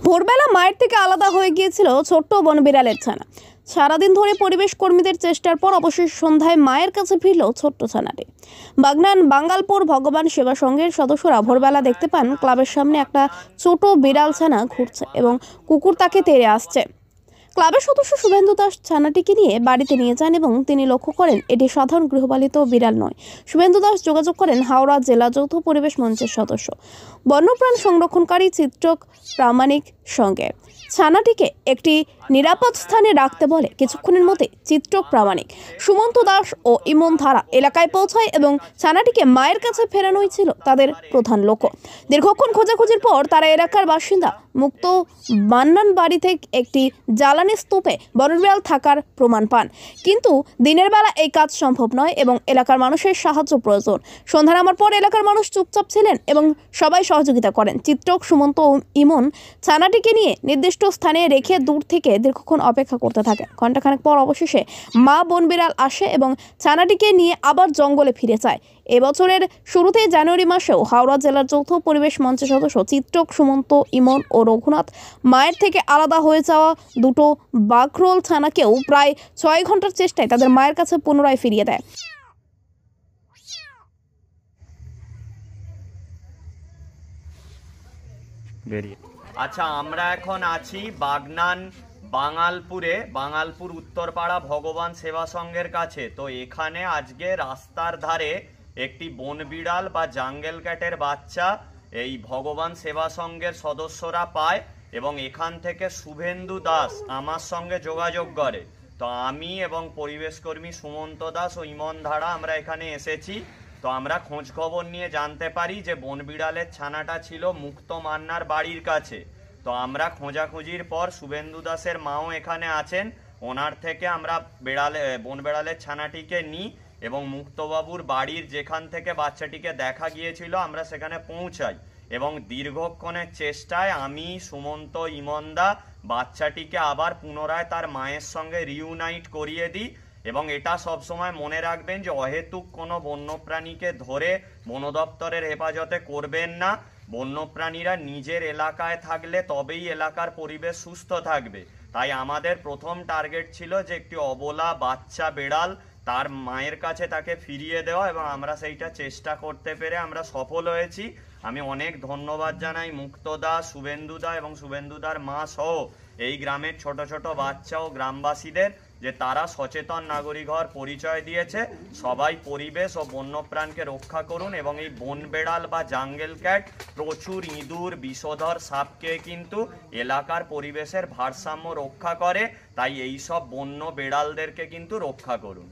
ভোরবেলা মায়ের থেকে আলাদা হয়ে গিয়েছিল ছোট্ট বনবিড়ালের ছানা। সারাদিন ধরে পরিবেশ কর্মীদের চেষ্টার পর অবশেষে সন্ধ্যায় মায়ের কাছে ফিরল ছোট্ট ছানাটি। বাগনান বাঙ্গালপুর ভগবান সেবা সংঘের সদস্যরা ভোরবেলা দেখতে পান ক্লাবের সামনে একটা ছোট বিড়াল ছানা ঘুরছে এবং কুকুর তাকে তেড়ে আসছে। ক্লাবের সদস্য শুভেন্দু দাস ছানাটিকে নিয়ে বাড়িতে নিয়ে যান এবং তিনি লক্ষ্য করেন এটি সাধারণ গৃহপালিত বিড়াল নয়। শুভেন্দু দাস যোগাযোগ করেন হাওড়া জেলা যৌথ পরিবেশ মঞ্চের সদস্য বন্যপ্রাণ সংরক্ষণকারী চিত্রক প্রামাণিক সঙ্গে। ছানাটিকে একটি নিরাপদ স্থানে রাখতে বলে কিছুক্ষণের মধ্যে চিত্রক প্রামাণিক, সুমন্ত দাস ও ইমন ধারা এলাকায় পৌঁছায় এবং ছানাটিকে মায়ের কাছে ফেরানোই ছিল তাদের প্রধান লক্ষ্য। দীর্ঘক্ষণ খোঁজাখুঁজির পর তারা এলাকার বাসিন্দা মুক্ত বান্নান বাড়ি থেকে একটি জ্বালানি স্তূপে বনবিড়াল থাকার প্রমাণ পান, কিন্তু দিনের বেলা এই কাজ সম্ভব নয় এবং এলাকার মানুষের সাহায্য প্রয়োজন। সন্ধ্যা নামার পর এলাকার মানুষ চুপচাপ ছিলেন এবং সবাই সহযোগিতা করেন। চিত্রক, সুমন্ত ও ইমন ছানাটিকে নিয়ে নির্দিষ্ট স্থানে রেখে দূর থেকে দীর্ঘক্ষণ অপেক্ষা করতে থাকে। ঘণ্টাখানেক পর অবশেষে মা বনবিড়াল আসে এবং ছানাটিকে নিয়ে আবার জঙ্গলে ফিরে যায়। এবছরের শুরুতে জানুয়ারি মাসেও হাওড়া জেলার যৌথ পরিবেশ মঞ্চের সদস্য চিত্রক, সুমন্ত, ইমন ও রঘুনাথ মায়ের থেকে আলাদা হয়ে যাওয়া দুটো বাঘরোল ছানাকেও প্রায় 6 ঘন্টার চেষ্টায় তাদের মায়ের কাছে পুনরায় ফিরিয়ে দেয়। আচ্ছা, আমরা এখন আছি বাগনান বাঙ্গালপুর উত্তরপাড়া ভগবান সেবা সংঘের কাছে। তো এখানে আজকে রাস্তার ধারে একটি বনবিড়াল বা জাঙ্গেল ক্যাটের বাচ্চা এই ভগবান সেবা সংঘের সদস্যরা পায় এবং এখান থেকে শুভেন্দু দাস আমার সঙ্গে যোগাযোগ করে। তো আমি এবং পরিবেশ কর্মী সুমন্ত দাস ও ইমন ধারা আমরা এখানে এসেছি। তো আমরা খোঁজ খবর নিয়ে জানতে পারি যে বনবিড়ালের ছানাটা ছিল মুক্ত মান্নার বাড়ির কাছে। তো আমরা খোঁজাখুঁজির পর শুভেন্দু দাসের মাও এখানে আছেন, ওনার থেকে আমরা বনবিড়ালের ছানাটিকে নিই এবং মুক্তবাবুর বাড়ির যেখান থেকে বাচ্চাটিকে দেখা গিয়েছিল আমরা সেখানে পৌঁছাই এবং দীর্ঘক্ষণের চেষ্টায় আমি, সুমন্ত, ইমনদা বাচ্চাটিকে আবার পুনরায় তার মায়ের সঙ্গে রিউনাইট করিয়ে দিই। এবং এটা সবসময় মনে রাখবেন যে অহেতুক কোনো বন্যপ্রাণীকে ধরে বন দপ্তরের হেফাজতে করবেন না। বন্যপ্রাণীরা নিজের এলাকায় থাকলে তবেই এলাকার পরিবেশ সুস্থ থাকবে। তাই আমাদের প্রথম টার্গেট ছিল যে একটি অবলা বাচ্চা বেড়াল তার মায়ের কাছে তাকে ফিরিয়ে দেওয়া এবং আমরা সেইটা চেষ্টা করতে পেরে আমরা সফল হয়েছি। আমি অনেক ধন্যবাদ জানাই মুক্তদা, শুভেন্দুদা এবং শুভেন্দুদার মা সহ এই গ্রামের ছোট ছোট বাচ্চা ও গ্রামবাসীদের যে তারা সচেতন নাগরিক হওয়ার পরিচয় দিয়েছে। সবাই পরিবেশ ও বন্যপ্রাণকে রক্ষা করুন এবং এই বন বেড়াল বা জাঙ্গেল ক্যাট প্রচুর ইঁদুর, বিষধর সাপকে কিন্তু এলাকার পরিবেশের ভারসাম্য রক্ষা করে। তাই এই সব বন্য বেড়ালদেরকে কিন্তু রক্ষা করুন।